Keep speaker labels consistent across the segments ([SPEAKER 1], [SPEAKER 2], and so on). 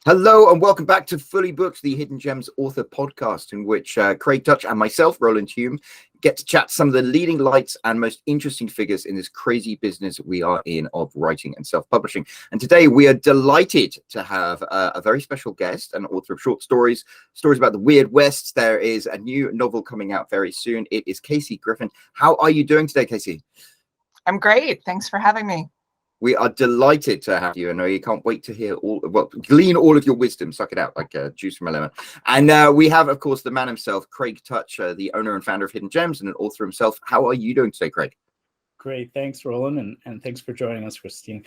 [SPEAKER 1] Hello and welcome back to Fully Booked, the Hidden Gems author podcast, in which Craig Dutch and myself, Roland, get to chat to some of the leading lights and most interesting figures in this crazy business we are in of writing and self-publishing. And today we are delighted to have a very special guest, an author of short stories about the Weird West. There is a new novel coming out very soon. It is KC Grifant. How are you doing today, KC?
[SPEAKER 2] I'm great. Thanks for having me.
[SPEAKER 1] We are delighted to have you. I know you can't wait to hear glean all of your wisdom, suck it out like juice from a lemon. And we have, of course, the man himself, Craig Dutch, the owner and founder of Hidden Gems and an author himself. How are you doing today, Craig?
[SPEAKER 3] Great. Thanks, Roland. And thanks for joining us, Christine.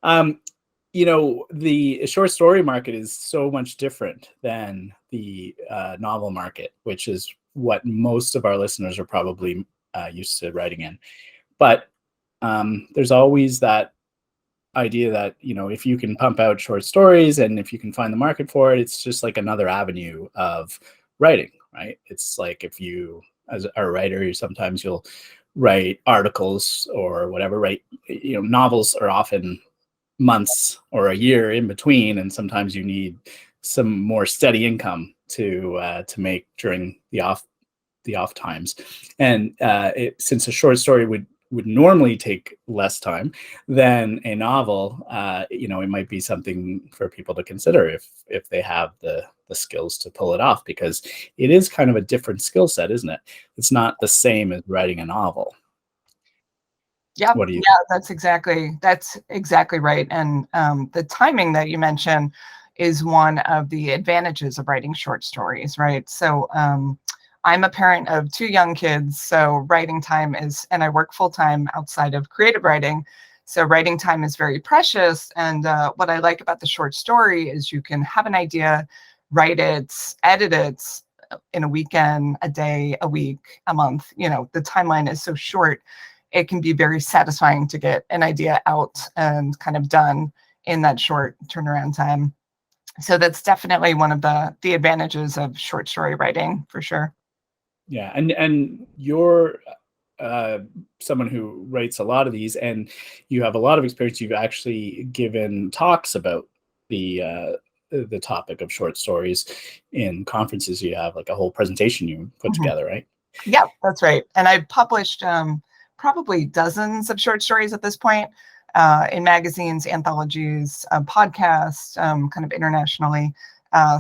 [SPEAKER 3] The short story market is so much different than the novel market, which is what most of our listeners are probably used to writing in. But there's always that idea that, if you can pump out short stories and if you can find the market for it, it's just like another avenue of writing, right? It's like if you, as a writer, sometimes you'll write articles or whatever, right? Novels are often months or a year in between, and sometimes you need some more steady income to make during the off times. And since a short story would normally take less time than a novel, it might be something for people to consider if they have the skills to pull it off, because it is kind of a different skill set, isn't it? It's not the same as writing a novel.
[SPEAKER 2] Yeah, that's exactly right. And the timing that you mentioned is one of the advantages of writing short stories, right? So I'm a parent of 2 young kids, so writing time and I work full-time outside of creative writing, so writing time is very precious. And what I like about the short story is you can have an idea, write it, edit it in a weekend, a day, a week, a month. The timeline is so short, it can be very satisfying to get an idea out and kind of done in that short turnaround time. So that's definitely one of the advantages of short story writing, for sure.
[SPEAKER 3] Yeah, and you're someone who writes a lot of these, and you have a lot of experience. You've actually given talks about the topic of short stories in conferences. You have like a whole presentation you put together, right?
[SPEAKER 2] Yeah, that's right. And I've published probably dozens of short stories at this point in magazines, anthologies, podcasts, kind of internationally.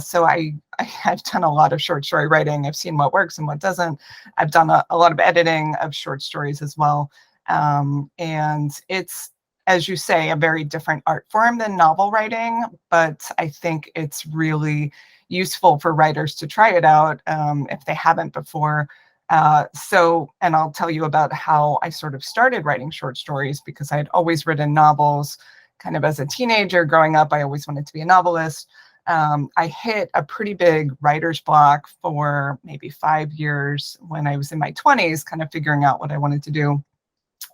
[SPEAKER 2] So I've done a lot of short story writing. I've seen what works and what doesn't. I've done a lot of editing of short stories as well. And it's, as you say, a very different art form than novel writing, but I think it's really useful for writers to try it out if they haven't before. And I'll tell you about how I sort of started writing short stories, because I had always written novels kind of as a teenager. Growing up, I always wanted to be a novelist. I hit a pretty big writer's block for maybe 5 years when I was in my 20s, kind of figuring out what I wanted to do.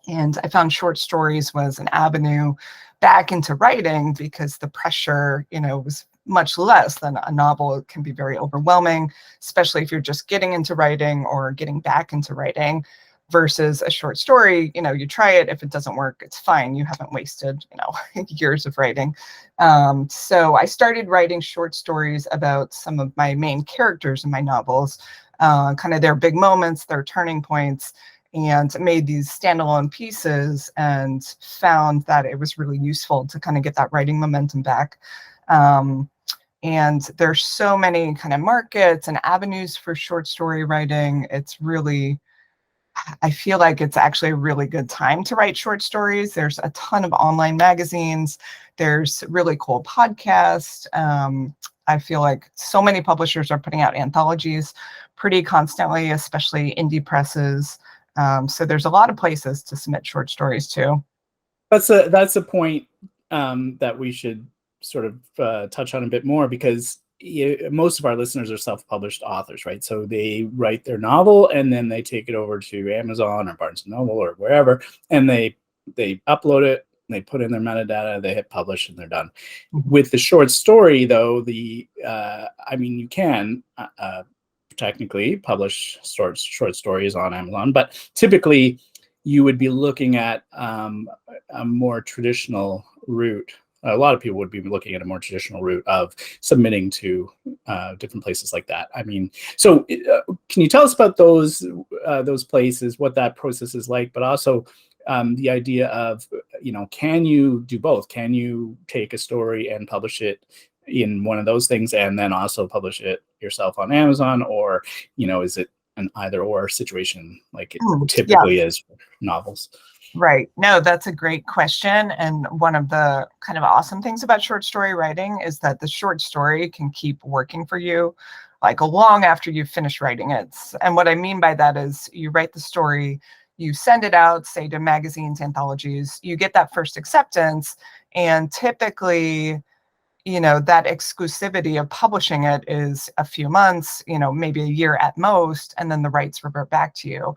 [SPEAKER 2] And I found short stories was an avenue back into writing, because the pressure, was much less than a novel. It can be very overwhelming, especially if you're just getting into writing or getting back into writing. Versus a short story, you try it. If it doesn't work, it's fine. You haven't wasted, years of writing. So I started writing short stories about some of my main characters in my novels, kind of their big moments, their turning points, and made these standalone pieces, and found that it was really useful to kind of get that writing momentum back. And there's so many kind of markets and avenues for short story writing. I feel like it's actually a really good time to write short stories. There's a ton of online magazines. There's really cool podcasts. I feel like so many publishers are putting out anthologies pretty constantly, especially indie presses. So there's a lot of places to submit short stories to.
[SPEAKER 3] That's a point that we should sort of touch on a bit more, because most of our listeners are self-published authors, right? So they write their novel and then they take it over to Amazon or Barnes & Noble or wherever, and they upload it, and they put in their metadata, they hit publish, and they're done. With the short story, though, you can technically publish short stories on Amazon, but typically you would be looking at a more traditional route A lot of people would be looking at a more traditional route of submitting to different places like that. I mean, so can you tell us about those places, what that process is like, but also the idea of, can you do both? Can you take a story and publish it in one of those things and then also publish it yourself on Amazon, or, is it an either or situation like it typically is for novels?
[SPEAKER 2] Right. No, that's a great question. And one of the kind of awesome things about short story writing is that the short story can keep working for you like long after you've finished writing it. And what I mean by that is you write the story, you send it out, say to magazines, anthologies, you get that first acceptance, and typically, that exclusivity of publishing it is a few months, maybe a year at most, and then the rights revert back to you.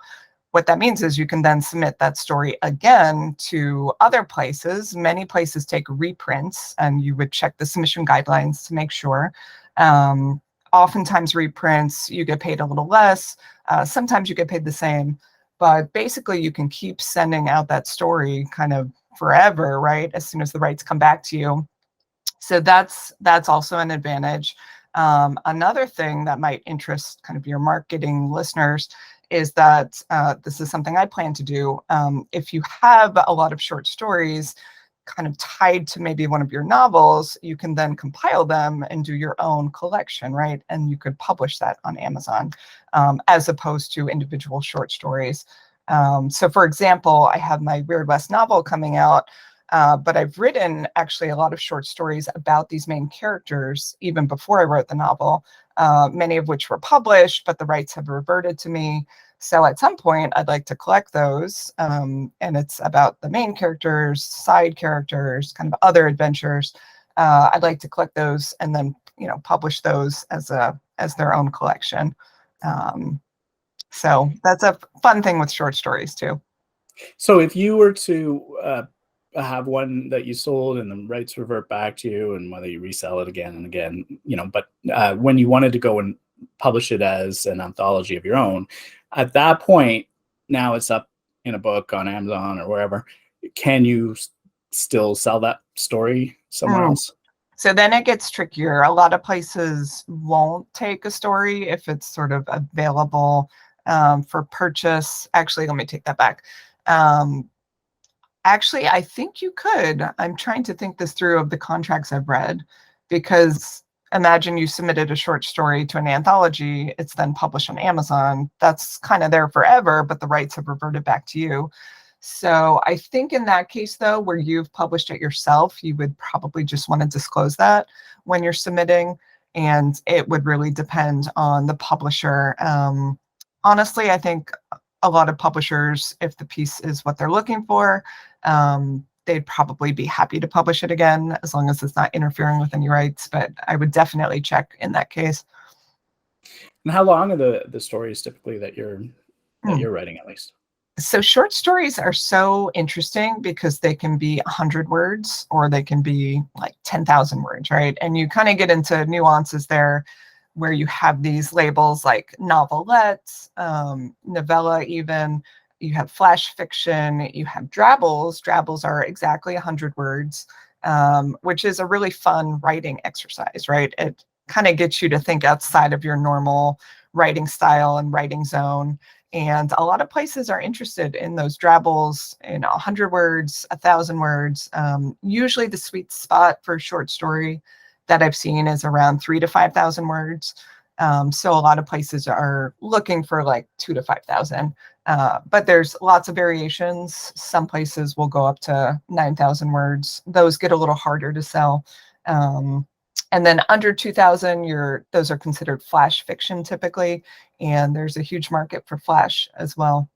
[SPEAKER 2] What that means is you can then submit that story again to other places. Many places take reprints, and you would check the submission guidelines to make sure. Oftentimes reprints, you get paid a little less. Sometimes you get paid the same. But basically, you can keep sending out that story kind of forever, right? As soon as the rights come back to you. So that's also an advantage. Another thing that might interest kind of your marketing listeners is that this is something I plan to do. If you have a lot of short stories kind of tied to maybe one of your novels, you can then compile them and do your own collection, right? And you could publish that on Amazon as opposed to individual short stories. So for example, I have my Weird West novel coming out, but I've written actually a lot of short stories about these main characters even before I wrote the novel, many of which were published, but the rights have reverted to me. So at some point, I'd like to collect those. And it's about the main characters, side characters, kind of other adventures. I'd like to collect those and then, publish those as their own collection. So that's a fun thing with short stories too.
[SPEAKER 3] So if you were to have one that you sold and the rights revert back to you, and whether you resell it again and again, but when you wanted to go and publish it as an anthology of your own, at that point, now it's up in a book on Amazon or wherever, can you still sell that story somewhere else?
[SPEAKER 2] So then it gets trickier. A lot of places won't take a story if it's sort of available for purchase. Actually, let me take that back. Actually, I think you could. I'm trying to think this through of the contracts I've read, because imagine you submitted a short story to an anthology, it's then published on Amazon. That's kind of there forever, but the rights have reverted back to you. So I think in that case, though, where you've published it yourself, you would probably just want to disclose that when you're submitting, and it would really depend on the publisher. Honestly, I think a lot of publishers, if the piece is what they're looking for, they'd probably be happy to publish it again, as long as it's not interfering with any rights. But I would definitely check in that case.
[SPEAKER 3] And how long are the stories typically that you're writing, at least?
[SPEAKER 2] So short stories are so interesting because they can be 100 words or they can be like 10,000 words, right? And you kind of get into nuances there where you have these labels like novelette, novella even. You have flash fiction, you have drabbles. Drabbles are exactly 100 words, which is a really fun writing exercise, right? It kind of gets you to think outside of your normal writing style and writing zone. And a lot of places are interested in those drabbles, 100 words, 1,000 words. Usually the sweet spot for a short story that I've seen is around 3,000 to 5,000 words. So a lot of places are looking for like 2,000 to 5,000. But there's lots of variations. Some places will go up to 9,000 words. Those get a little harder to sell. And then under 2,000, those are considered flash fiction typically, and there's a huge market for flash as well.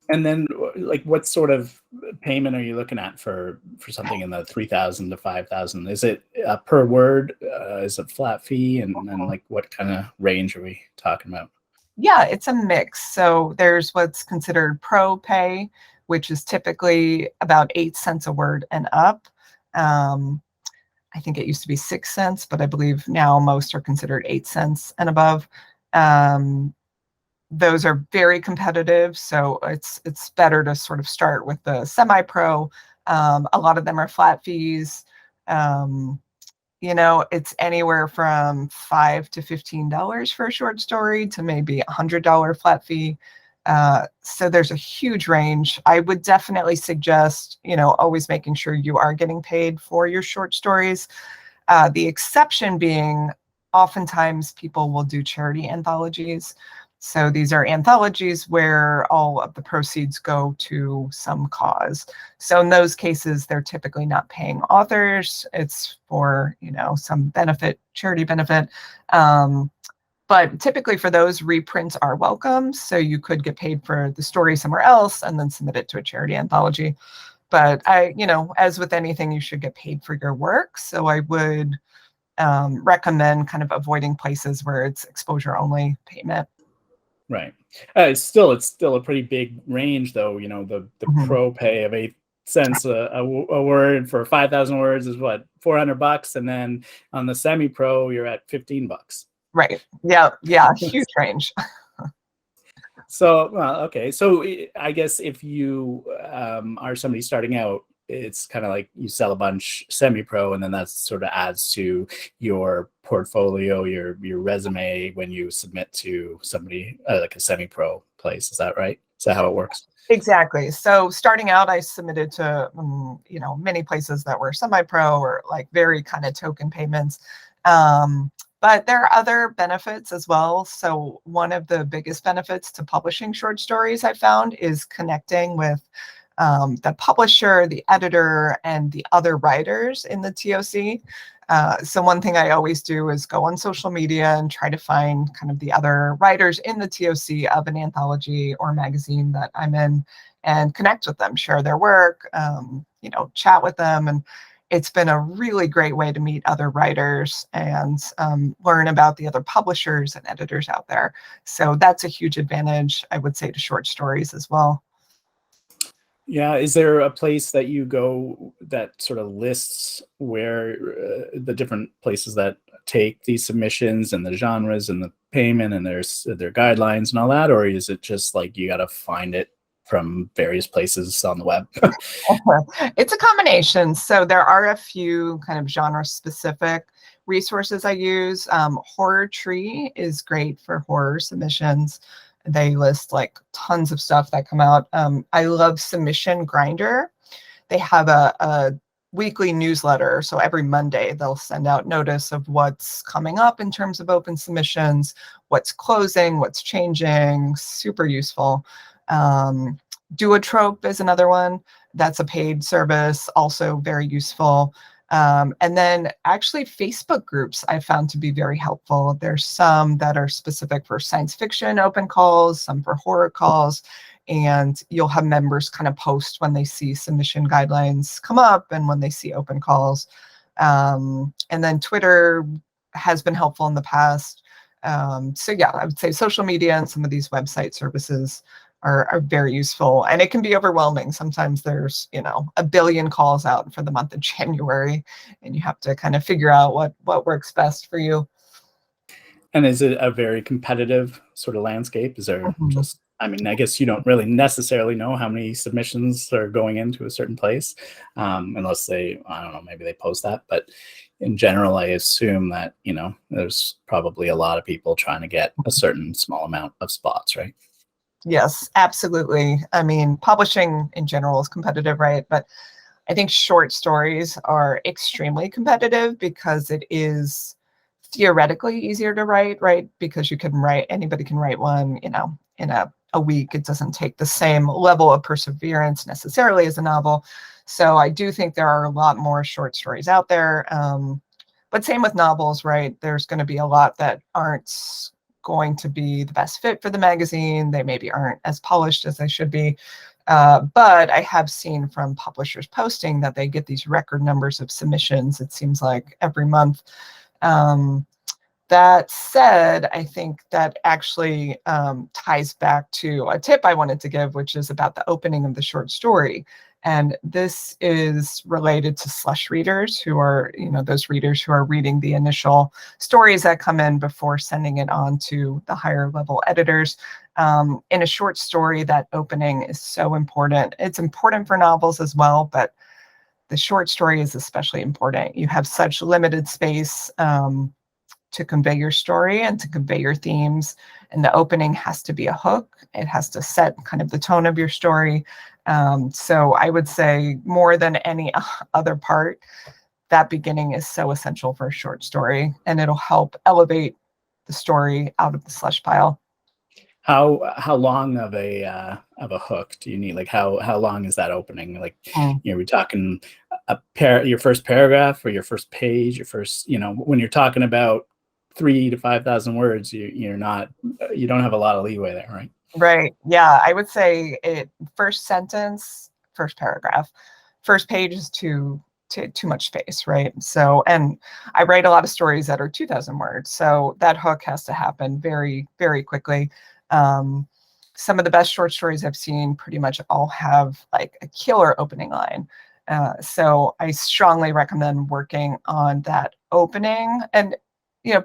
[SPEAKER 3] And then, like, what sort of payment are you looking at for something in the 3,000 to 5,000? Is it per word? Is it flat fee? And then, like, what kind of range are we talking about?
[SPEAKER 2] Yeah, it's a mix. So there's what's considered pro pay, which is typically about 8 cents a word and up. I think it used to be 6 cents, but I believe now most are considered 8 cents and above. Those are very competitive, so it's better to sort of start with the semi-pro A lot of them are flat fees. It's anywhere from $5 to $15 for a short story to maybe $100 flat fee. So there's a huge range. I would definitely suggest, always making sure you are getting paid for your short stories. The exception being, oftentimes people will do charity anthologies. So these are anthologies where all of the proceeds go to some cause. So in those cases, they're typically not paying authors. It's for, some benefit, charity benefit. But typically for those, reprints are welcome. So you could get paid for the story somewhere else and then submit it to a charity anthology. But as with anything, you should get paid for your work. So I would recommend kind of avoiding places where it's exposure only payment.
[SPEAKER 3] Right. It's still a pretty big range, though. The pro pay of 8 cents a word for 5,000 words is what, $400, and then on the semi-pro you're at $15.
[SPEAKER 2] Right. Yeah. Huge range.
[SPEAKER 3] So, okay. So I guess if you are somebody starting out, it's kind of like you sell a bunch semi-pro, and then that sort of adds to your portfolio, your resume when you submit to somebody like a semi-pro place. Is that right? Is that how it works?
[SPEAKER 2] Exactly. So starting out, I submitted to many places that were semi-pro or like very kind of token payments. But there are other benefits as well. So one of the biggest benefits to publishing short stories I found is connecting with the publisher, the editor, and the other writers in the TOC. So one thing I always do is go on social media and try to find kind of the other writers in the TOC of an anthology or magazine that I'm in and connect with them, share their work, chat with them. And it's been a really great way to meet other writers and learn about the other publishers and editors out there. So that's a huge advantage, I would say, to short stories as well.
[SPEAKER 3] Yeah. Is there a place that you go that sort of lists where the different places that take these submissions and the genres and the payment and their guidelines and all that? Or is it just like you got to find it from various places on the web?
[SPEAKER 2] It's a combination. So there are a few kind of genre specific resources I use. Horror Tree is great for horror submissions. They list like tons of stuff that come out. I love Submission Grinder. They have a weekly newsletter. So every Monday they'll send out notice of what's coming up in terms of open submissions, what's closing, what's changing. Super useful. Duotrope is another one. That's a paid service, also very useful. And then actually Facebook groups I found to be very helpful. There's some that are specific for science fiction open calls, some for horror calls, and you'll have members kind of post when they see submission guidelines come up and when they see open calls. And then Twitter has been helpful in the past. So yeah, I would say social media and some of these website services are very useful, and it can be overwhelming. Sometimes there's, a billion calls out for the month of January, and you have to kind of figure out what works best for you.
[SPEAKER 3] And is it a very competitive sort of landscape? Is there I guess you don't really necessarily know how many submissions are going into a certain place, unless they, I don't know, maybe they post that. But in general, I assume that, there's probably a lot of people trying to get a certain small amount of spots, right?
[SPEAKER 2] Yes, absolutely. I mean, publishing in general is competitive, right? But I think short stories are extremely competitive because it is theoretically easier to write, right? Because anybody can write one, in a week. It doesn't take the same level of perseverance necessarily as a novel. So I do think there are a lot more short stories out there. But same with novels, right? There's going to be a lot that aren't going to be the best fit for the magazine. They maybe aren't as polished as they should be. But I have seen from publishers posting that they get these record numbers of submissions, it seems like, every month. That said, I think that actually ties back to a tip I wanted to give, which is about the opening of the short story. And this is related to slush readers, who are, those readers who are reading the initial stories that come in before sending it on to the higher level editors. In a short story, that opening is so important. It's important for novels as well, but the short story is especially important. You have such limited space to convey your story and to convey your themes. And the opening has to be a hook. It has to set kind of the tone of your story. So I would say more than any other part, that beginning is so essential for a short story, and it'll help elevate the story out of the slush pile.
[SPEAKER 3] How long of a hook do you need? Like how long is that opening? Like, we're talking your first paragraph or your first page, your first, when you're talking about 3,000 to 5,000 words, you don't have a lot of leeway there, right?
[SPEAKER 2] Right. Yeah, I would say first sentence, first paragraph, first page is too much space, right? So, and I write a lot of stories that are 2,000 words, so that hook has to happen very, very quickly. Some of the best short stories I've seen pretty much all have like a killer opening line. So I strongly recommend working on that opening. And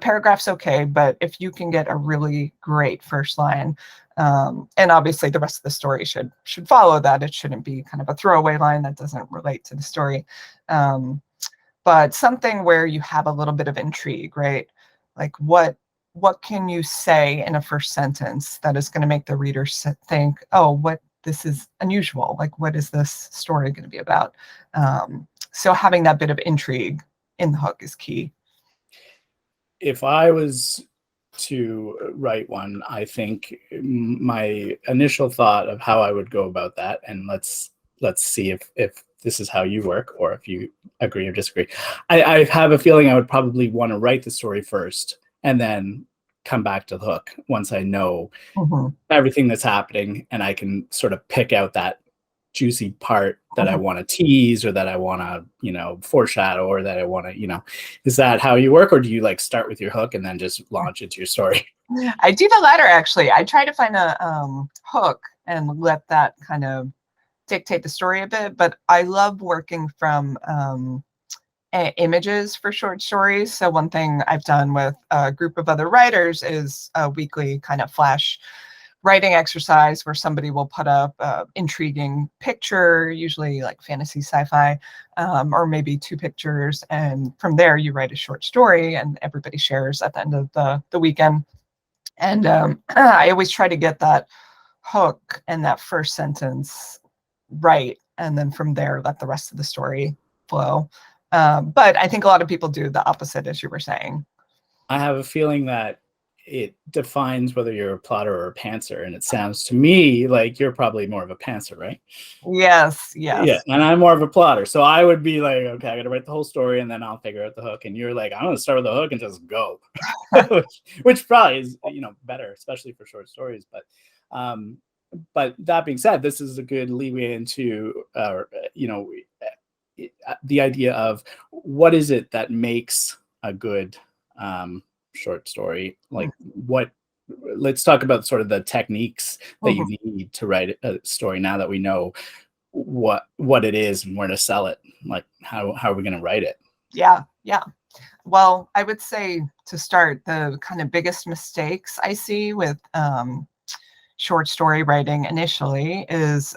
[SPEAKER 2] paragraph's okay, but if you can get a really great first line, and obviously the rest of the story should follow that. It shouldn't be kind of a throwaway line that doesn't relate to the story. But something where you have a little bit of intrigue, right? Like what can you say in a first sentence that is going to make the reader think, oh, this is unusual. Like, what is this story going to be about? So having that bit of intrigue in the hook is key.
[SPEAKER 3] If I was to write one, I think my initial thought of how I would go about that, and let's see if this is how you work or if you agree or disagree. I have a feeling I would probably want to write the story first and then come back to the hook once I know everything that's happening, and I can sort of pick out that juicy part that I want to tease, or that I want to, foreshadow, or that I want to, is that how you work? Or do you like start with your hook and then just launch into your story?
[SPEAKER 2] I do the latter, actually. I try to find a hook and let that kind of dictate the story a bit, but I love working from images for short stories. So one thing I've done with a group of other writers is a weekly kind of flash writing exercise where somebody will put up an intriguing picture, usually like fantasy sci-fi, or maybe 2 pictures. And from there you write a short story and everybody shares at the end of the weekend. And I always try to get that hook and that first sentence right. And then from there, let the rest of the story flow. But I think a lot of people do the opposite, as you were saying.
[SPEAKER 3] I have a feeling that it defines whether you're a plotter or a pantser. And it sounds to me like you're probably more of a pantser, right?
[SPEAKER 2] Yes.
[SPEAKER 3] Yeah, and I'm more of a plotter. So I would be like, okay, I got to write the whole story and then I'll figure out the hook. And you're like, I'm going to start with the hook and just go, which probably is, better, especially for short stories. But that being said, this is a good leeway into, the idea of what is it that makes a good short story. Like let's talk about sort of the techniques that you need to write a story now that we know what it is and where to sell it. Like how are we going to write it?
[SPEAKER 2] Yeah. Well, I would say to start, the kind of biggest mistakes I see with short story writing initially is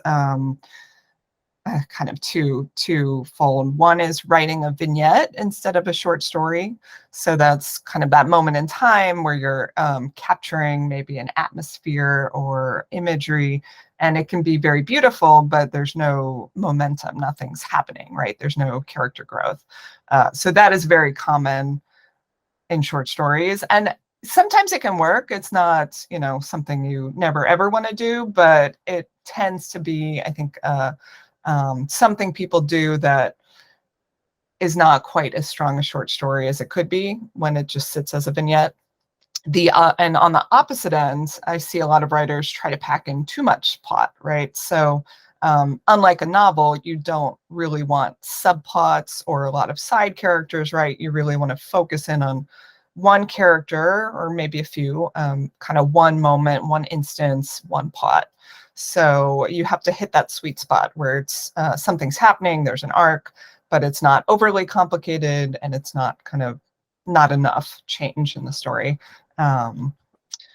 [SPEAKER 2] kind of twofold. One is writing a vignette instead of a short story. So that's kind of that moment in time where you're capturing maybe an atmosphere or imagery, and it can be very beautiful, but there's no momentum, nothing's happening, right? There's no character growth. So that is very common in short stories. And sometimes it can work. It's not, something you never ever want to do, but it tends to be, I think, something people do that is not quite as strong a short story as it could be when it just sits as a vignette. And on the opposite end, I see a lot of writers try to pack in too much plot, right? So unlike a novel, you don't really want subplots or a lot of side characters, right? You really want to focus in on one character or maybe a few, kind of one moment, one instance, one plot. So you have to hit that sweet spot where it's something's happening, there's an arc, but it's not overly complicated and it's not enough change in the story.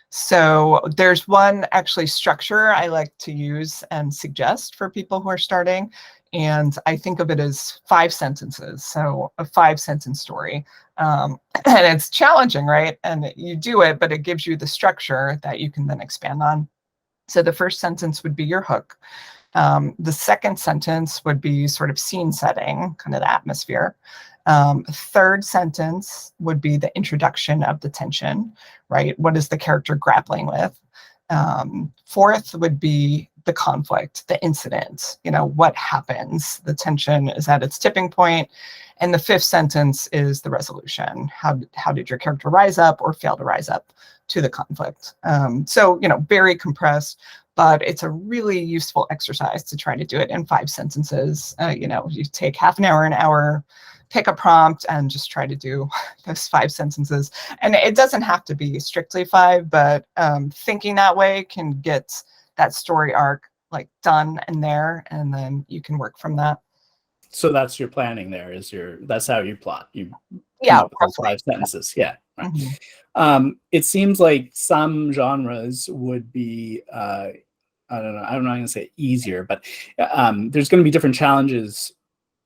[SPEAKER 2] So there's one actually structure I like to use and suggest for people who are starting, And I think of it as 5 sentences, so a 5-sentence story. And it's challenging, right? And you do it, but it gives you the structure that you can then expand on. So the first sentence would be your hook. The second sentence would be sort of scene setting, kind of the atmosphere. Third sentence would be the introduction of the tension, right? What is the character grappling with? Fourth would be the conflict, the incident, what happens? The tension is at its tipping point. And the fifth sentence is the resolution. How did your character rise up or fail to rise up to the conflict? So, very compressed, but it's a really useful exercise to try to do it in 5 sentences. You take half an hour, pick a prompt and just try to do those 5 sentences. And it doesn't have to be strictly 5, but thinking that way can get that story arc like done and there, and then you can work from that.
[SPEAKER 3] So that's your planning there, that's how you plot. You
[SPEAKER 2] Yeah,
[SPEAKER 3] come up with those 5 sentences. Yeah. Right.
[SPEAKER 2] Mm-hmm.
[SPEAKER 3] It seems like some genres would be, I don't know, I'm not going to say easier, but there's going to be different challenges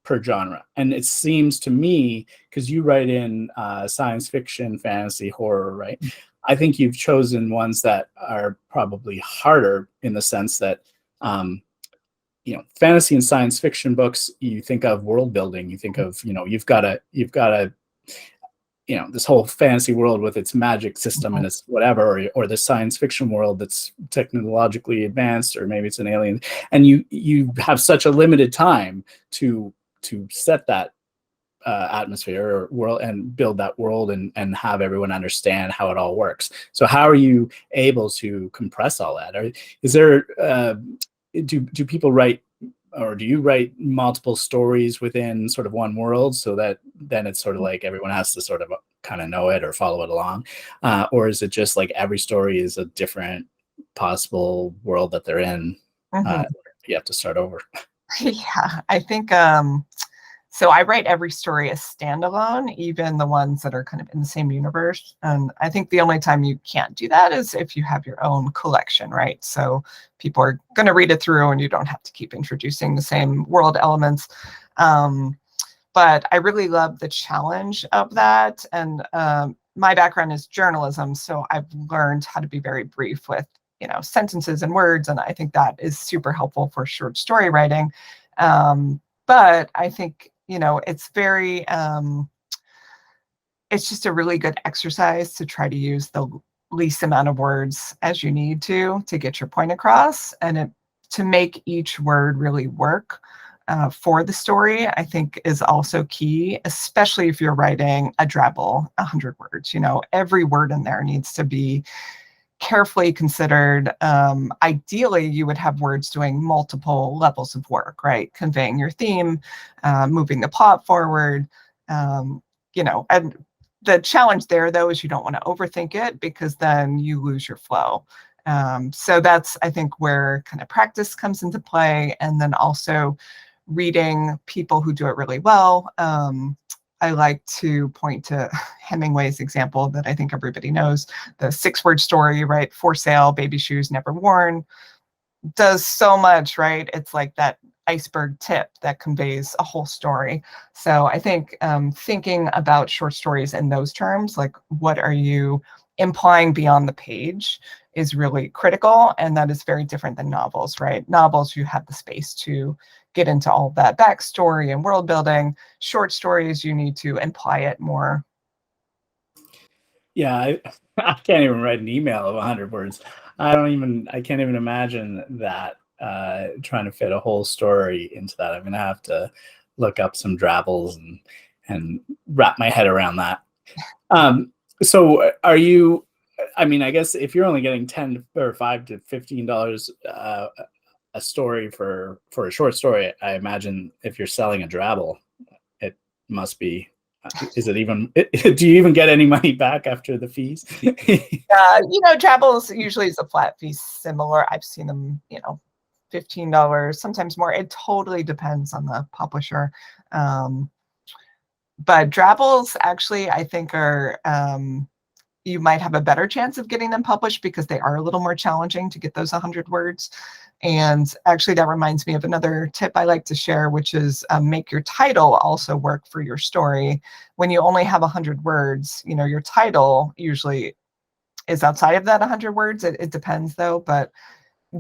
[SPEAKER 3] per genre. And it seems to me, because you write in science fiction, fantasy, horror, right? I think you've chosen ones that are probably harder in the sense that, fantasy and science fiction books, you think of world building, you think of, you've got a this whole fantasy world with its magic system and its whatever, or the science fiction world that's technologically advanced, or maybe it's an alien, and you have such a limited time to set that atmosphere or world and build that world and have everyone understand how it all works. So how are you able to compress all that? Or is there do people write, or do you write multiple stories within sort of one world, so that then it's sort of like everyone has to sort of kind of know it or follow it along, or is it just like every story is a different possible world that they're in? You have to start over.
[SPEAKER 2] Yeah, I think so I write every story as standalone, even the ones that are kind of in the same universe. And I think the only time you can't do that is if you have your own collection, right? So people are going to read it through and you don't have to keep introducing the same world elements. But I really love the challenge of that. And my background is journalism, so I've learned how to be very brief with, sentences and words. And I think that is super helpful for short story writing. But I think, it's very, it's just a really good exercise to try to use the least amount of words as you need to get your point across, and to make each word really work for the story, I think is also key, especially if you're writing a drabble, 100 words. Every word in there needs to be carefully considered. Ideally, you would have words doing multiple levels of work, right? Conveying your theme, moving the plot forward, and the challenge there, though, is you don't want to overthink it, because then you lose your flow. So that's, I think, where kind of practice comes into play, and then also reading people who do it really well. I like to point to Hemingway's example that I think everybody knows, the 6-word story, right? For sale, baby shoes never worn. Does so much, right? It's like that iceberg tip that conveys a whole story. So I think thinking about short stories in those terms, like what are you implying beyond the page, is really critical. And that is very different than novels, right? Novels, you have the space to get into all of that backstory and world building. Short stories, you need to imply it more.
[SPEAKER 3] Yeah, I can't even write an email of 100 words. I can't even imagine that, trying to fit a whole story into that. I'm going to have to look up some drabbles and wrap my head around that. So are you, I guess if you're only getting $10 or $5 to $15 a story for a short story, I imagine if you're selling a drabble, it must be, is it even, do you even get any money back after the fees?
[SPEAKER 2] Drabbles usually is a flat fee, similar. I've seen them, $15, sometimes more. It totally depends on the publisher. But drabbles actually, I think, are you might have a better chance of getting them published because they are a little more challenging to get those 100 words. And actually, that reminds me of another tip I like to share, which is make your title also work for your story. When you only have 100 words, you know, your title usually is outside of that 100 words. It depends, though, but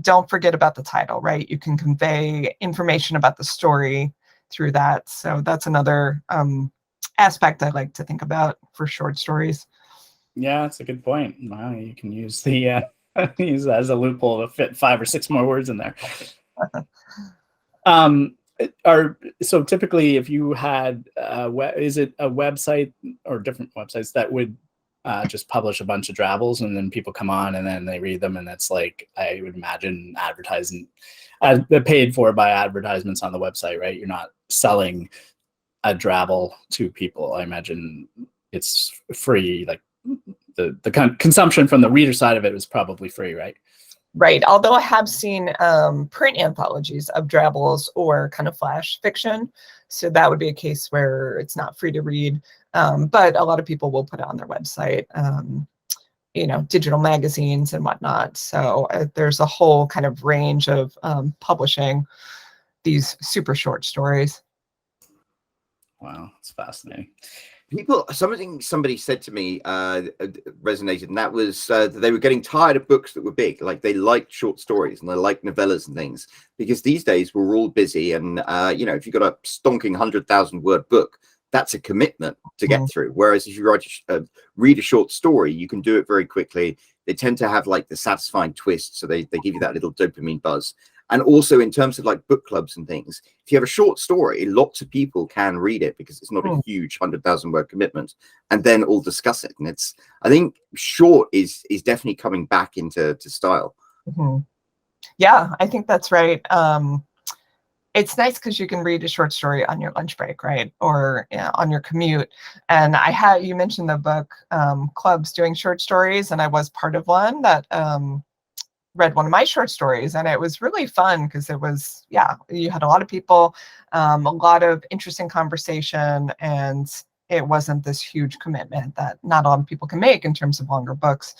[SPEAKER 2] don't forget about the title, right? You can convey information about the story through that. So that's another aspect I like to think about for short stories.
[SPEAKER 3] Yeah, that's a good point. Wow, you can use the use that as a loophole to fit 5 or 6 more words in there. So typically, if you had is it a website or different websites that would just publish a bunch of drabbles, and then people come on and then they read them, and it's like, I would imagine, advertising, they're paid for by advertisements on the website, right? You're not selling a drabble to people. I imagine it's free, like the consumption from the reader side of it is probably free, right?
[SPEAKER 2] Right. Although I have seen print anthologies of drabbles or kind of flash fiction. So that would be a case where it's not free to read. But a lot of people will put it on their website, you know, digital magazines and whatnot. So there's a whole kind of range of publishing these super short stories.
[SPEAKER 3] Wow, that's fascinating.
[SPEAKER 1] Somebody said to me resonated, and that was that they were getting tired of books that were big. Like, they liked short stories and they liked novellas and things, because these days we're all busy, and you know, if you've got a stonking 100,000 word book, that's a commitment to get through. Whereas if you read a short story, you can do it very quickly. They tend to have like the satisfying twist, so they give you that little dopamine buzz. And also, in terms of like book clubs and things, if you have a short story, lots of people can read it because it's not a huge 100,000 word commitment, and then all discuss it. And it's, I think short is definitely coming back into style.
[SPEAKER 2] Yeah, I think that's right. It's nice because you can read a short story on your lunch break, right? Or on your commute. And you mentioned the book clubs doing short stories, and I was part of one that read one of my short stories, and it was really fun because it was, you had a lot of people, a lot of interesting conversation, and it wasn't this huge commitment that not a lot of people can make in terms of longer books.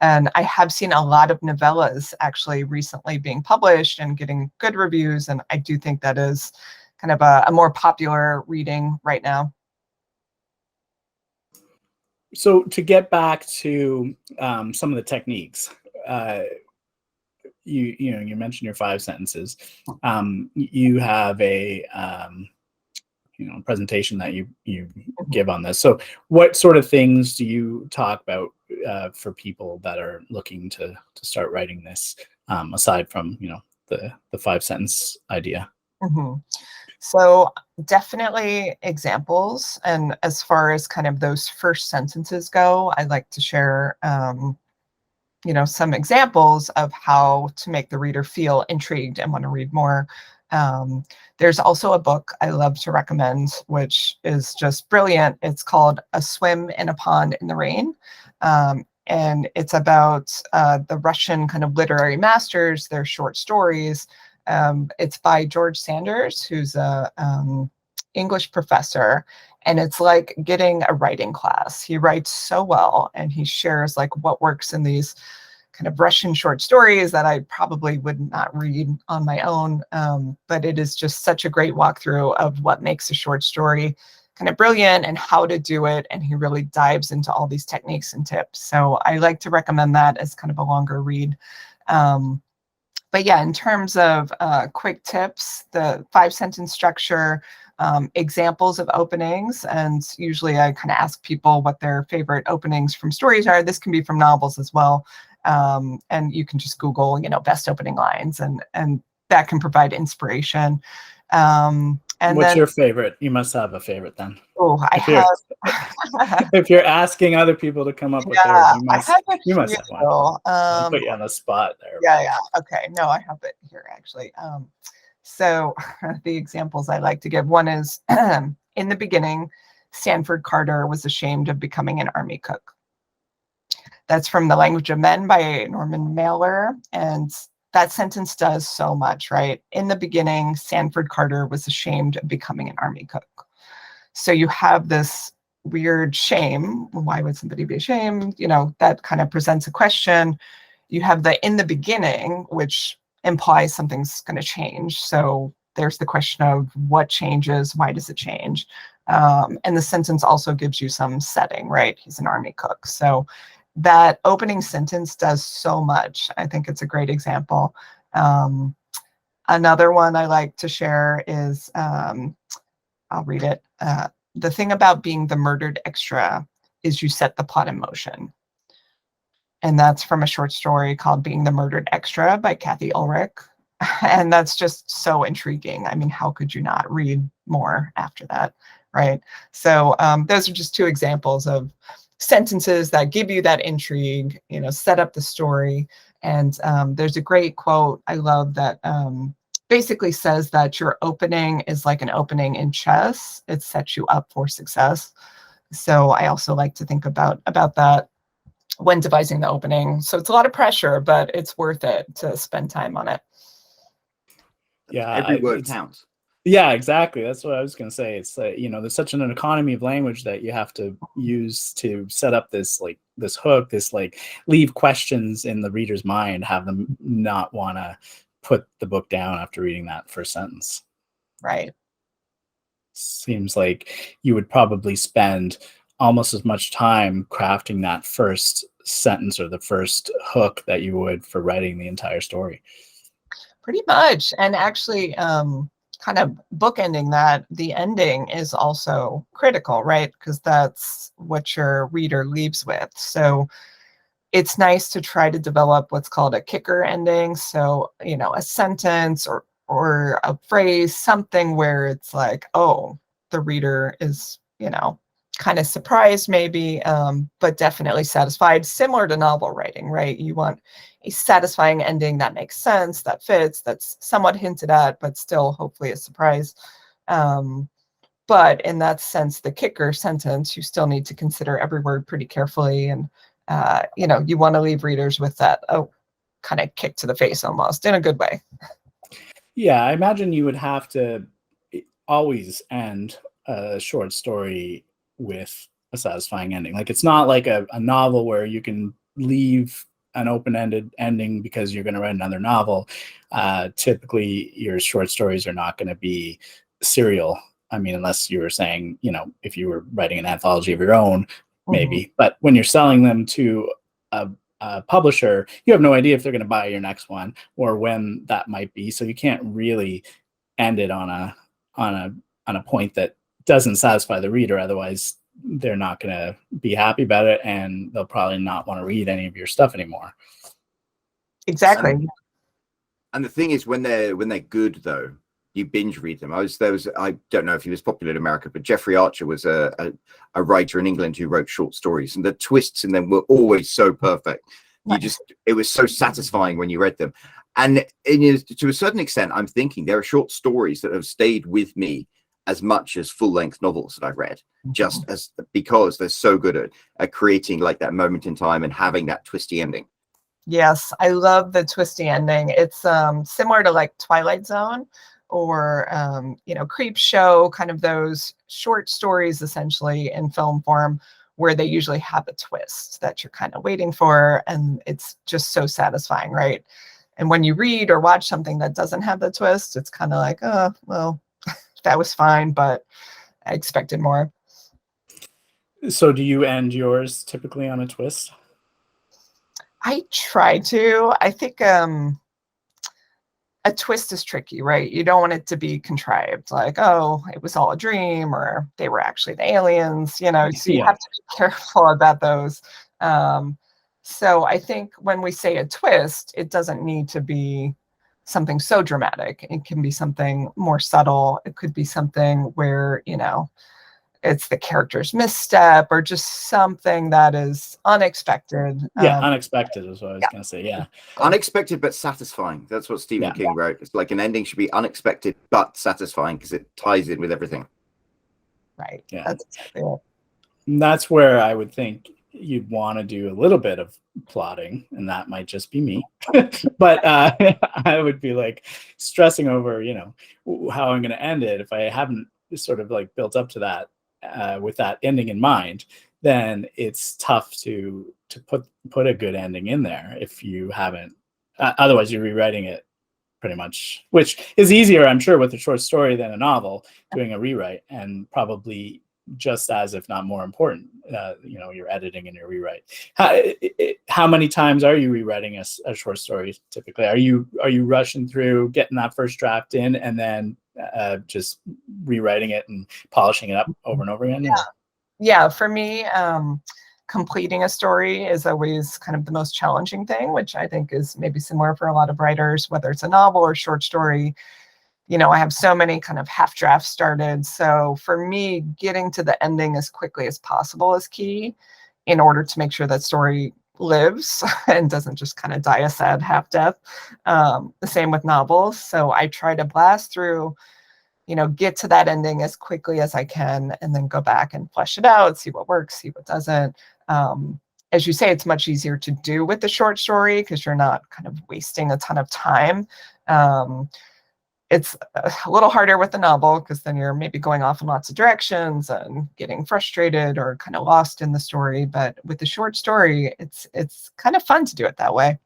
[SPEAKER 2] And I have seen a lot of novellas actually recently being published and getting good reviews, and I do think that is kind of a more popular reading right now.
[SPEAKER 3] So to get back to some of the techniques, you mentioned your 5 sentences. You have a presentation that you give on this. So what sort of things do you talk about for people that are looking to start writing this, aside from the 5-sentence idea?
[SPEAKER 2] So definitely examples. And as far as kind of those first sentences go, I like to share some examples of how to make the reader feel intrigued and want to read more. There's also a book I love to recommend, which is just brilliant. It's called A Swim in a Pond in the Rain. And it's about the Russian kind of literary masters, their short stories. It's by George Sanders, who's a English professor. And it's like getting a writing class. He writes so well, and he shares like what works in these kind of Russian short stories that I probably would not read on my own. But it is just such a great walkthrough of what makes a short story kind of brilliant and how to do it. And he really dives into all these techniques and tips. So I like to recommend that as kind of a longer read. But yeah, in terms of quick tips, the 5-sentence structure, examples of openings, and usually I kind of ask people what their favorite openings from stories are. This can be from novels as well. And you can just Google, best opening lines, and that can provide inspiration. And
[SPEAKER 3] what's
[SPEAKER 2] then,
[SPEAKER 3] your favorite? You must have a favorite then.
[SPEAKER 2] Oh, I have.
[SPEAKER 3] If you're asking other people to come up with theirs, you must have one. I'll put you on the spot there.
[SPEAKER 2] Yeah. Okay. No, I have it here actually. So the examples I like to give, one is in the beginning, Sanford Carter was ashamed of becoming an army cook. That's from The Language of Men by Norman Mailer. And that sentence does so much, right? In the beginning, Sanford Carter was ashamed of becoming an army cook. So you have this weird shame. Why would somebody be ashamed? You know, that kind of presents a question. You have the in the beginning, which implies something's going to change. So there's the question of what changes, why does it change? And the sentence also gives you some setting, right? He's an army cook. So that opening sentence does so much. I think it's a great example. Another one I like to share is, I'll read it. The thing about being the murdered extra is you set the plot in motion. And that's from a short story called Being the Murdered Extra by Kathy Ulrich. And that's just so intriguing. I mean, how could you not read more after that, right? So those are just two examples of sentences that give you that intrigue, you know, set up the story. And there's a great quote I love that basically says that your opening is like an opening in chess. It sets you up for success. So I also like to think about that when devising the opening. So it's a lot of pressure, but it's worth it to spend time on it.
[SPEAKER 1] Yeah, every word counts.
[SPEAKER 3] Yeah, exactly. That's what I was going to say. It's you know, there's such an economy of language that you have to use to set up this like this hook, this like leave questions in the reader's mind, have them not want to put the book down after reading that first sentence.
[SPEAKER 2] Right.
[SPEAKER 3] Seems like you would probably spend almost as much time crafting that first sentence or the first hook that you would for writing the entire story.
[SPEAKER 2] Pretty much. And actually, kind of bookending that, the ending is also critical, right? Because that's what your reader leaves with. So it's nice to try to develop what's called a kicker ending. So, you know, a sentence or a phrase, something where it's like, oh, the reader is, you know, kind of surprised maybe, but definitely satisfied, similar to novel writing, right? You want a satisfying ending that makes sense, that fits, that's somewhat hinted at, but still hopefully a surprise. But in that sense, the kicker sentence, you still need to consider every word pretty carefully. And, you know, you want to leave readers with that, oh, kind of kick to the face almost in a good way.
[SPEAKER 3] Yeah, I imagine you would have to always end a short story with a satisfying ending. Like it's not like a novel where you can leave an open-ended ending because you're going to write another novel. Typically, your short stories are not going to be serial. I mean, unless you were saying, you know, if you were writing an anthology of your own, maybe. Mm-hmm. But when you're selling them to a publisher, you have no idea if they're going to buy your next one or when that might be. So you can't really end it on a point that doesn't satisfy the reader. Otherwise, they're not going to be happy about it, and they'll probably not want to read any of your stuff anymore.
[SPEAKER 2] Exactly.
[SPEAKER 1] And the thing is, when they're good, though, you binge read them. I don't know if he was popular in America, but Jeffrey Archer was a writer in England who wrote short stories, and the twists in them were always so perfect. It was so satisfying when you read them. And to a certain extent, I'm thinking there are short stories that have stayed with me as much as full-length novels that I've read, just as because they're so good at creating like that moment in time and having that twisty ending.
[SPEAKER 2] Yes, I love the twisty ending. It's similar to like Twilight Zone or you know, Creep Show, kind of those short stories essentially in film form where they usually have a twist that you're kind of waiting for, and it's just so satisfying, right? And when you read or watch something that doesn't have the twist, it's kind of like, oh, well, that was fine, but I expected more.
[SPEAKER 3] So do you end yours typically on a twist?
[SPEAKER 2] I try to. I think a twist is tricky, right? You don't want it to be contrived, like, oh, it was all a dream, or they were actually the aliens, you know, so you have to be careful about those. So I think when we say a twist, it doesn't need to be something so dramatic. It can be something more subtle. It could be something where, you know, it's the character's misstep or just something that is unexpected.
[SPEAKER 3] Yeah, unexpected is what I was going to say. Yeah.
[SPEAKER 1] Unexpected but satisfying. That's what Stephen King wrote. It's like an ending should be unexpected but satisfying because it ties in with everything.
[SPEAKER 2] Right.
[SPEAKER 3] Yeah.
[SPEAKER 2] That's exactly it.
[SPEAKER 3] And that's where I would think you'd want to do a little bit of plotting, and that might just be me. But I would be like stressing over, you know, how I'm going to end it if I haven't sort of like built up to that. with that ending in mind, then it's tough to put a good ending in there if you haven't. Otherwise, you're rewriting it pretty much, which is easier, I'm sure, with a short story than a novel, doing a rewrite, and probably just as, if not more important, your editing and your rewrite. How many times are you rewriting a short story typically? Are you rushing through, getting that first draft in, and then just rewriting it and polishing it up over and over again?
[SPEAKER 2] Yeah, for me, completing a story is always kind of the most challenging thing, which I think is maybe similar for a lot of writers, whether it's a novel or short story. I have so many kind of half drafts started. So for me, getting to the ending as quickly as possible is key in order to make sure that story lives and doesn't just kind of die a sad half death. The same with novels. So I try to blast through, get to that ending as quickly as I can, and then go back and flesh it out, see what works, see what doesn't. As you say, it's much easier to do with the short story because you're not kind of wasting a ton of time. It's a little harder with the novel because then you're maybe going off in lots of directions and getting frustrated or kind of lost in the story. But with the short story, it's kind of fun to do it that way.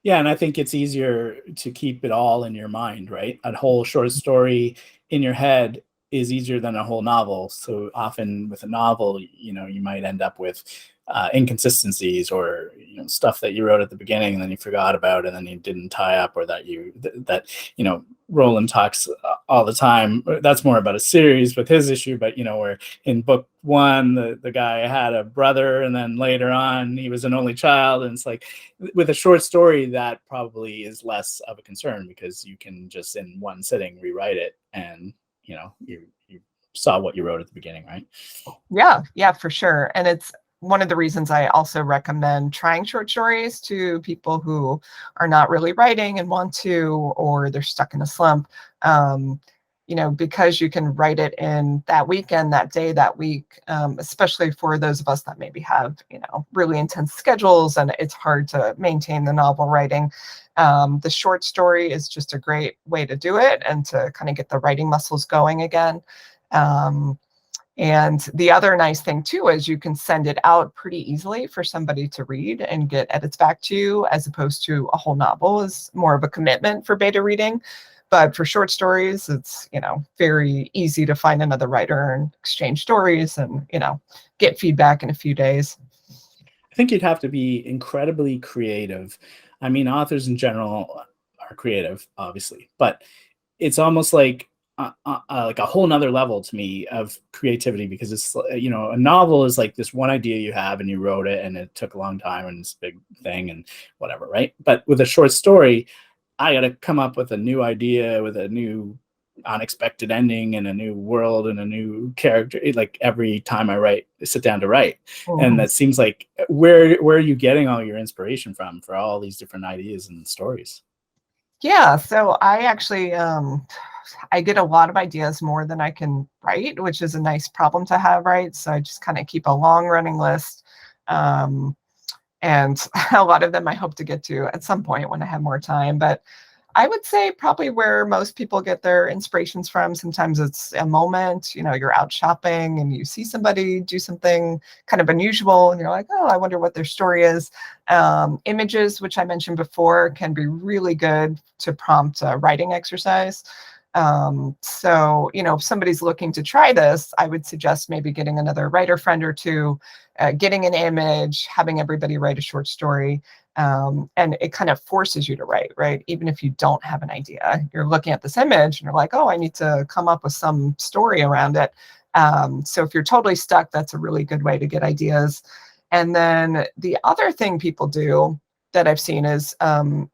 [SPEAKER 3] Yeah, and I think it's easier to keep it all in your mind, right? A whole short story in your head is easier than a whole novel. So often with a novel, you might end up with inconsistencies or stuff that you wrote at the beginning and then you forgot about and then you didn't tie up, or that Roland talks all the time. That's more about a series with his issue, but where in book one the guy had a brother and then later on he was an only child, and it's like with a short story that probably is less of a concern because you can just in one sitting rewrite it, and you saw what you wrote at the beginning, right?
[SPEAKER 2] Yeah, for sure. And it's one of the reasons I also recommend trying short stories to people who are not really writing and want to, or they're stuck in a slump, because you can write it in that weekend, that day, that week, especially for those of us that maybe have, really intense schedules and it's hard to maintain the novel writing. The short story is just a great way to do it and to kind of get the writing muscles going again. And the other nice thing too is you can send it out pretty easily for somebody to read and get edits back to you, as opposed to a whole novel is more of a commitment for beta reading. But for short stories, it's, very easy to find another writer and exchange stories and, get feedback in a few days.
[SPEAKER 3] I think you'd have to be incredibly creative. I mean, authors in general are creative, obviously, but it's almost like a whole nother level to me of creativity, because it's, a novel is like this one idea you have and you wrote it and it took a long time and it's a big thing and whatever, right? But with a short story, I got to come up with a new idea with a new unexpected ending and a new world and a new character, like every time I sit down to write. Mm-hmm. And that seems like where are you getting all your inspiration from for all these different ideas and stories?
[SPEAKER 2] Yeah, so I actually I get a lot of ideas more than I can write, which is a nice problem to have, right? So I just kind of keep a long running list. And a lot of them I hope to get to at some point when I have more time. But I would say probably where most people get their inspirations from, sometimes it's a moment, you're out shopping and you see somebody do something kind of unusual and you're like, oh, I wonder what their story is. Images, which I mentioned before, can be really good to prompt a writing exercise. So, if somebody's looking to try this, I would suggest maybe getting another writer friend or two, getting an image, having everybody write a short story. And it kind of forces you to write, right? Even if you don't have an idea, you're looking at this image and you're like, oh, I need to come up with some story around it. So if you're totally stuck, that's a really good way to get ideas. And then the other thing people do that I've seen is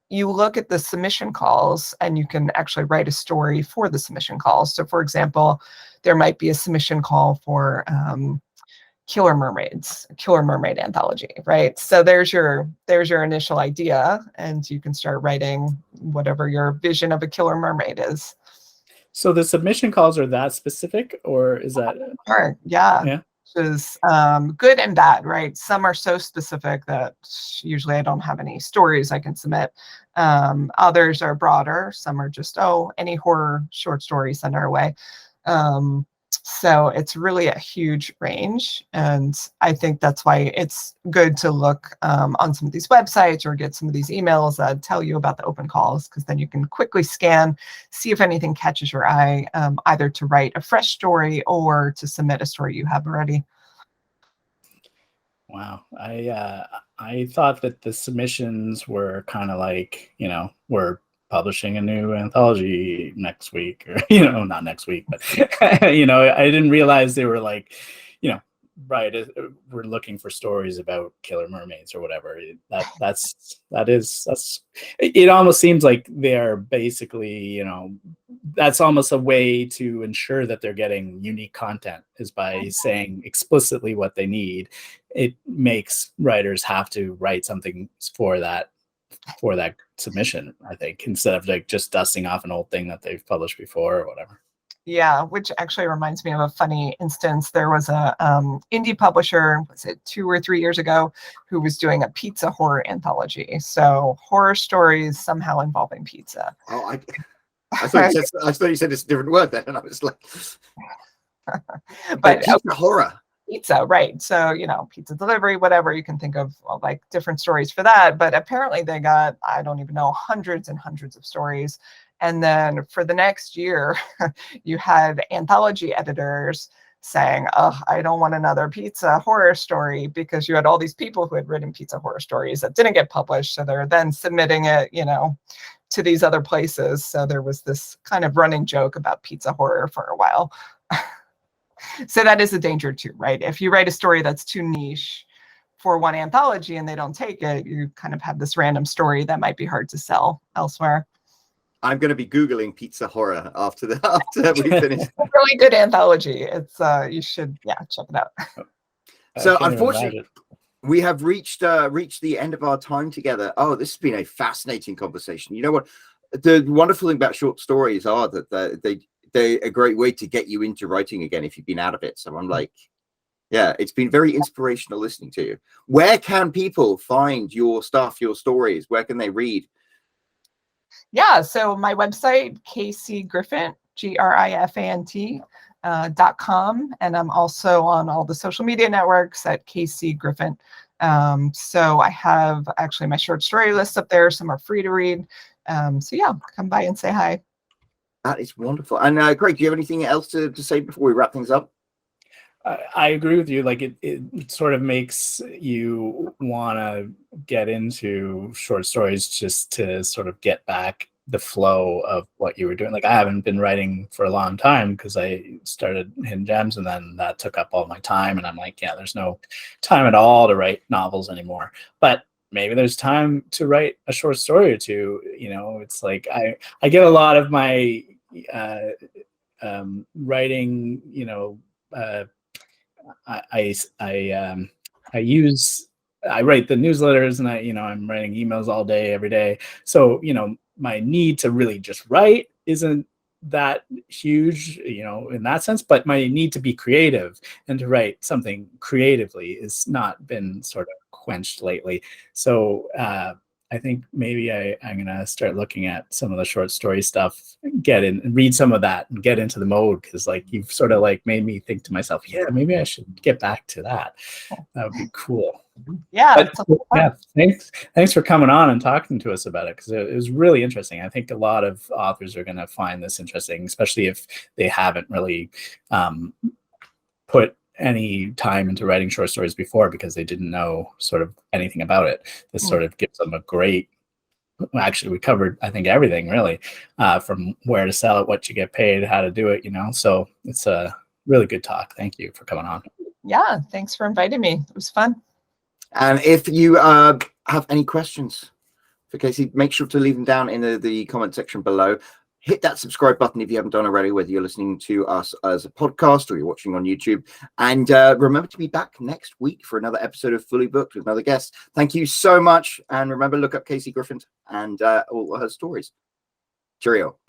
[SPEAKER 2] you look at the submission calls and you can actually write a story for the submission calls. So for example, there might be a submission call for Killer Mermaid anthology, right? So there's your initial idea, and you can start writing whatever your vision of a killer mermaid is.
[SPEAKER 3] So the submission calls are that specific, or is that?
[SPEAKER 2] Yeah. Which is good and bad, right? Some are so specific that usually I don't have any stories I can submit. Others are broader. Some are just, any horror short story, send our way. So it's really a huge range. And I think that's why it's good to look on some of these websites or get some of these emails that tell you about the open calls, because then you can quickly scan, see if anything catches your eye, either to write a fresh story or to submit a story you have already.
[SPEAKER 3] Wow. I thought that the submissions were kind of like, we're publishing a new anthology next week, or, not next week, but, I didn't realize they were like, right, we're looking for stories about killer mermaids or whatever. It almost seems like they're basically, that's almost a way to ensure that they're getting unique content, is by saying explicitly what they need. It makes writers have to write something for that submission, I think, instead of like just dusting off an old thing that they've published before or whatever.
[SPEAKER 2] Yeah, which actually reminds me of a funny instance. There was a indie publisher, was it 2 or 3 years ago, who was doing a pizza horror anthology. So horror stories somehow involving pizza.
[SPEAKER 1] Oh, I thought you said it's a different word then, and I was like,
[SPEAKER 2] but
[SPEAKER 1] pizza horror.
[SPEAKER 2] Pizza, right? So pizza delivery, whatever, you can think of like different stories for that. But apparently they got, I don't even know, hundreds and hundreds of stories. And then for the next year, you had anthology editors saying, oh, I don't want another pizza horror story, because you had all these people who had written pizza horror stories that didn't get published. So they're then submitting it, to these other places. So there was this kind of running joke about pizza horror for a while. So that is a danger too, right? If you write a story that's too niche for one anthology and they don't take it, you kind of have this random story that might be hard to sell elsewhere.
[SPEAKER 1] I'm going to be Googling pizza horror after we finish.
[SPEAKER 2] It's a really good anthology. It's you should check it out.
[SPEAKER 1] So unfortunately, we have reached the end of our time together. Oh, this has been a fascinating conversation. You know what? The wonderful thing about short stories are that they're a great way to get you into writing again if you've been out of it. So I'm like, yeah, it's been very inspirational listening to you. Where can people find your stuff, your stories? Where can they read?
[SPEAKER 2] Yeah, so my website, KC Grifant, GRIFANT.com, and I'm also on all the social media networks at KC Grifant. So I have actually my short story list up there. Some are free to read. So yeah, come by and say hi.
[SPEAKER 1] That is wonderful. And Greg, do you have anything else to say before we wrap things up?
[SPEAKER 3] I agree with you. Like it sort of makes you want to get into short stories just to sort of get back the flow of what you were doing. Like I haven't been writing for a long time because I started Hidden Gems, and then that took up all my time. And I'm like, yeah, there's no time at all to write novels anymore. But maybe there's time to write a short story or two. It's like I get a lot of my writing, I write the newsletters, and I'm writing emails all day, every day. So, my need to really just write isn't that huge, in that sense, but my need to be creative and to write something creatively has not been sort of quenched lately. So, I think maybe I'm going to start looking at some of the short story stuff, get in and read some of that and get into the mode. Cause like you've sort of like made me think to myself, yeah, maybe I should get back to that. That would be cool.
[SPEAKER 2] Yeah.
[SPEAKER 3] Thanks for coming on and talking to us about it. Cause it was really interesting. I think a lot of authors are going to find this interesting, especially if they haven't really put any time into writing short stories before because they didn't know sort of anything about it. This sort of gives them a great, actually we covered, I think, everything really, from where to sell it, what you get paid, how to do it, so it's a really good talk. Thank you for coming on.
[SPEAKER 2] Yeah, thanks for inviting me. It was fun.
[SPEAKER 1] And if you have any questions for Casey, make sure to leave them down in the comment section below. Hit that subscribe button if you haven't done already, whether you're listening to us as a podcast or you're watching on YouTube. And remember to be back next week for another episode of Fully Booked with another guest. Thank you so much. And remember, look up KC Grifant and all her stories. Cheerio.